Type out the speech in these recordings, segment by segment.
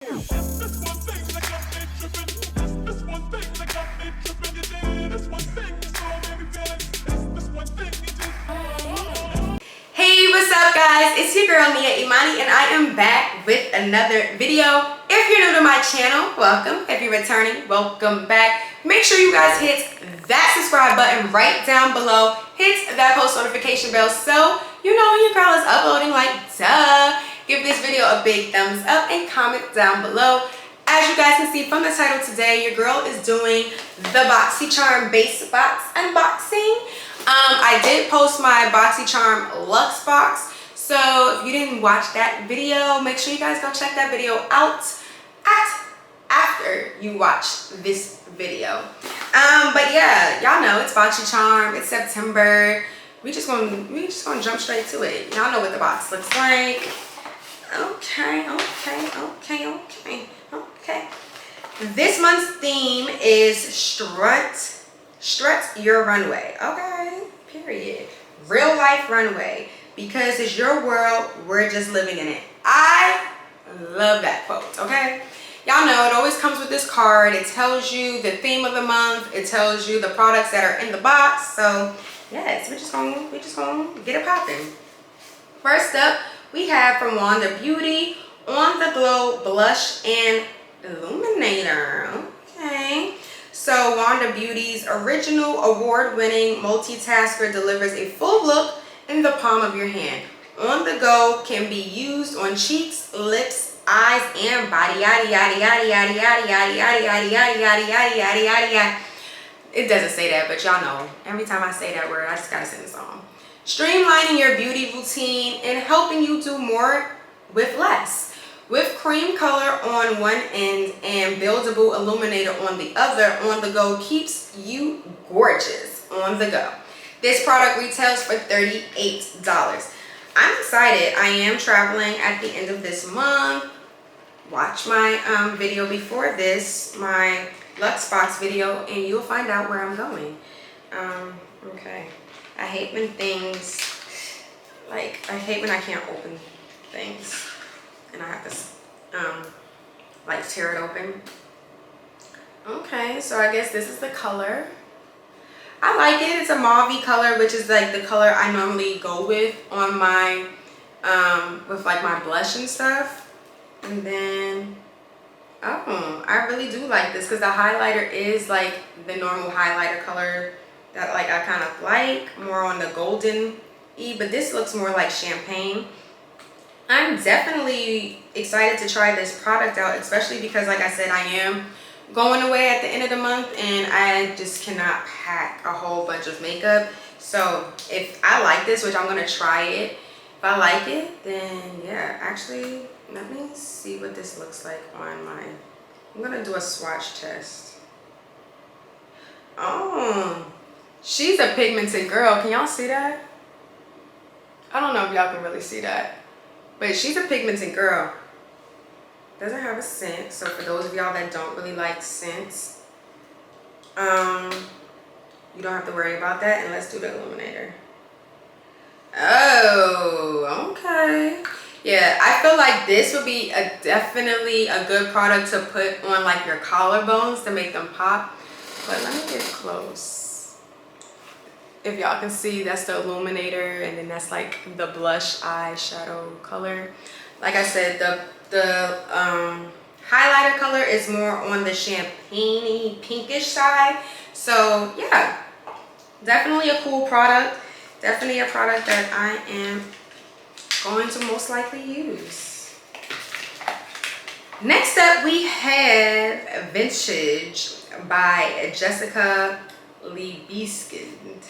Hey, what's up guys? It's your girl Nia Imani and I am back with another video. If you're new to my channel, welcome. If you're returning, welcome back. Make sure you guys hit that subscribe button right down below. Hit that post notification bell so you know when your girl is uploading, like duh. Give this video a big thumbs up and comment down below. As you guys can see from the title today, your girl is doing the Boxycharm base box unboxing. I did post my Boxycharm Luxe box, so if you didn't watch that video, make sure you guys go check that video out after you watch this video. But yeah, y'all know it's Boxycharm. It's September. We just gonna jump straight to it. Y'all know what the box looks like. Okay. This month's theme is strut your runway. Okay, period. Real life runway, because it's your world, we're just living in it. I love that quote. Okay, y'all know it always comes with this card. It tells you the theme of the month. It tells you the products that are in the box. So yes, we're just gonna get it popping. First up, we have from Wanda Beauty On the Glow Blush and Illuminator. Okay, so Wanda Beauty's original award-winning multitasker delivers a full look in the palm of your hand. On the Go can be used on cheeks, lips, eyes, and body. Yada yada yada yada yada yada yada yada yada yada yada yada yada yada. It doesn't say that, but y'all know every time I say that word, I just gotta sing the song. Streamlining your beauty routine and helping you do more with less. With cream color on one end and buildable illuminator on the other, On the Go keeps you gorgeous on the go. This product retails for $38. I'm excited. I am traveling at the end of this month. Watch my video before this, my Luxe Box video, and you'll find out where I'm going. Okay. I hate when things, I hate when I can't open things and I have to tear it open. Okay, so I guess this is the color. I like it. It's a mauve color, which is like the color I normally go with on my with like my blush and stuff. And then I really do like this because the highlighter is like the normal highlighter color that I kind of like, more on the golden-y, but this looks more like champagne. I'm definitely excited to try this product out, especially because, like I said, I am going away at the end of the month and I just cannot pack a whole bunch of makeup. So if I like this, which I'm going to try it, if I like it, then yeah, actually, let me see what this looks like on my, I'm going to do a swatch test. Oh, she's a pigmented girl. Can y'all see that? I don't know if y'all can really see that. But she's a pigmented girl. Doesn't have a scent. So for those of y'all that don't really like scents, you don't have to worry about that. And let's do the illuminator. Oh, okay. Yeah, I feel like this would be definitely a good product to put on like your collarbones to make them pop. But let me get close. If y'all can see, that's the illuminator, and then that's like the blush eyeshadow color. Like I said, the highlighter color is more on the champagne-y pinkish side. So yeah, definitely a cool product. Definitely a product that I am going to most likely use. Next up, we have Vintage by Jessica Libeskind.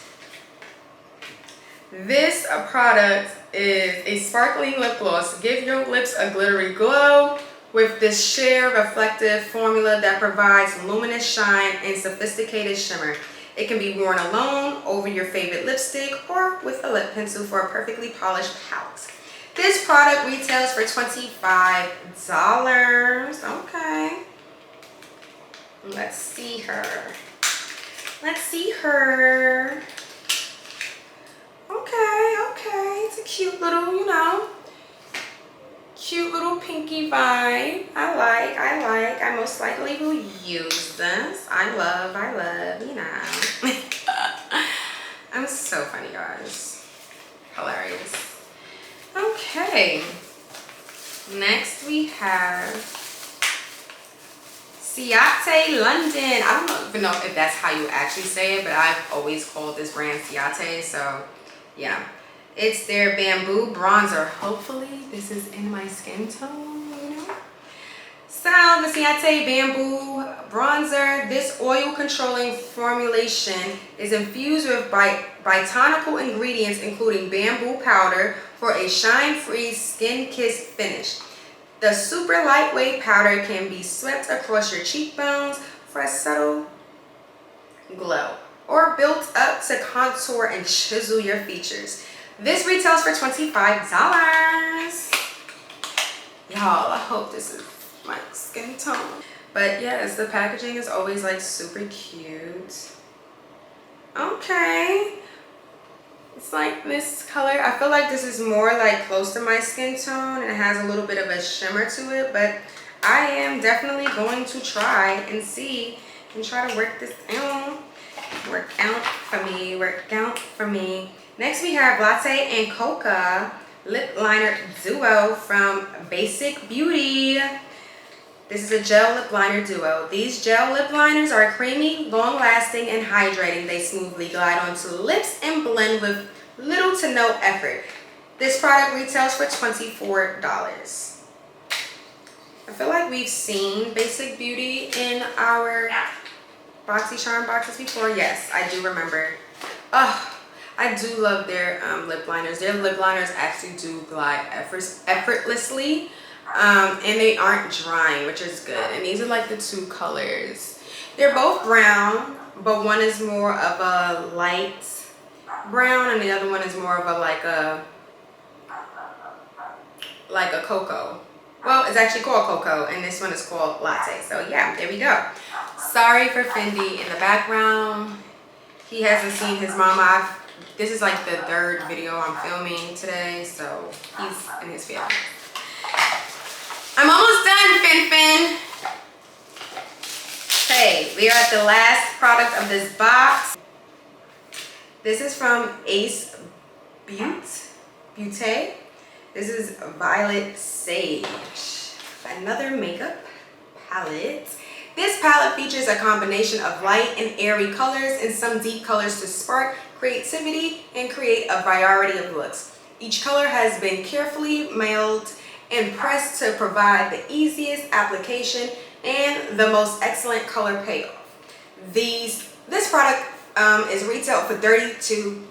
This product is a sparkling lip gloss. Give your lips a glittery glow with this sheer reflective formula that provides luminous shine and sophisticated shimmer. It can be worn alone, over your favorite lipstick, or with a lip pencil for a perfectly polished palette. This product retails for $25. Okay. Let's see her. Let's see her. Okay. It's a cute little, cute little pinky vibe. I most likely will use this. I love, you know. I'm so funny, guys. Hilarious. Okay. Next we have Ciate London. I don't even know if that's how you actually say it, but I've always called this brand Ciate, so yeah. It's their bamboo bronzer. Hopefully this is in my skin tone, you know. So the Ciate bamboo bronzer, this oil controlling formulation is infused with botanical ingredients including bamboo powder for a shine-free skin-kissed finish. The super lightweight powder can be swept across your cheekbones for a subtle glow or built up to contour and chisel your features. This retails for $25. Y'all, I hope this is my skin tone. But yes, the packaging is always like super cute. Okay. It's like this color. I feel like this is more like close to my skin tone and it has a little bit of a shimmer to it, but I am definitely going to try and see and try to work this out. Work out for me. Next we have Latte and Coca Lip Liner Duo from Basic Beauty. This is a gel lip liner duo. These gel lip liners are creamy, long-lasting, and hydrating. They smoothly glide onto lips and blend with little to no effort. This product retails for $24. I feel like we've seen Basic Beauty in our Boxycharm boxes before. Yes, I do remember. Oh, I do love their lip liners. Their lip liners actually do glide effortlessly. And they aren't drying, which is good. And these are like the two colors. They're both brown, but one is more of a light brown and the other one is more of a like a cocoa. Well, it's actually called cocoa and this one is called latte. So yeah, there we go. Sorry for Fendi in the background. He hasn't seen his mama. This is like the third video I'm filming today, so he's in his feelings. I'm almost done, Fin. Okay, we are at the last product of this box. This is from Ace Beauté. This is Violet Sage. Another makeup palette. This palette features a combination of light and airy colors and some deep colors to spark creativity and create a variety of looks. Each color has been carefully mailed and pressed to provide the easiest application and the most excellent color payoff. This product is retailed for $32.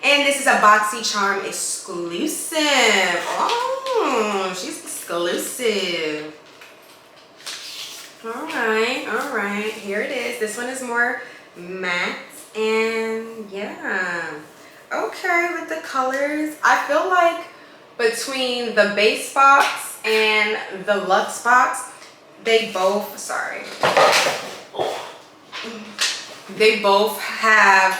And this is a Boxycharm exclusive. Oh, she's exclusive. All right, here it is. This one is more matte and yeah. Okay, with the colors, I feel like between the base box and the luxe box, they both have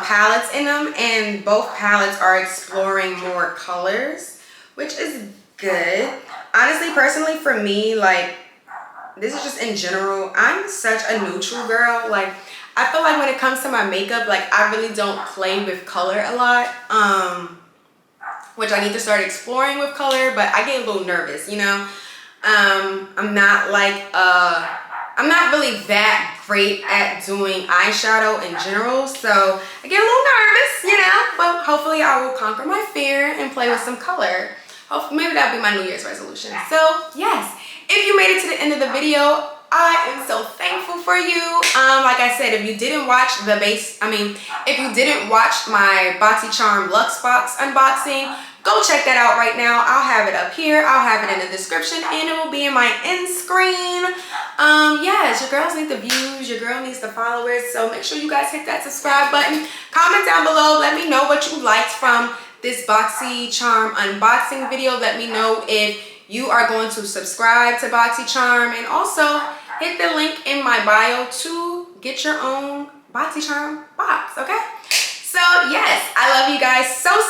palettes in them, and both palettes are exploring more colors, which is good. Honestly, personally, for me, like, this is just in general, I'm such a neutral girl. Like, I feel like when it comes to my makeup, like, I really don't play with color a lot. Which I need to start exploring with color, but I get a little nervous, you know. I'm not really that great at doing eyeshadow in general, so I get a little nervous, you know, but hopefully I will conquer my fear and play with some color. Hopefully, maybe that'll be my New Year's resolution. So yes, if you made it to the end of the video, I am so thankful for you. Like I said, if you didn't watch if you didn't watch my Boxycharm Luxe Box unboxing, go check that out right now. I'll have it up here. I'll have it in the description and it will be in my end screen. Yes, your girls need the views. Your girl needs the followers. So make sure you guys hit that subscribe button. Comment down below. Let me know what you liked from this Boxycharm unboxing video. Let me know if you are going to subscribe to Boxycharm, and also hit the link in my bio to get your own Boxycharm box, okay? So yes, I love you guys so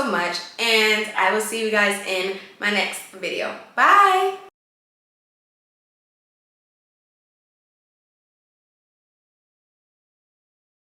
much, and I will see you guys in my next video. Bye.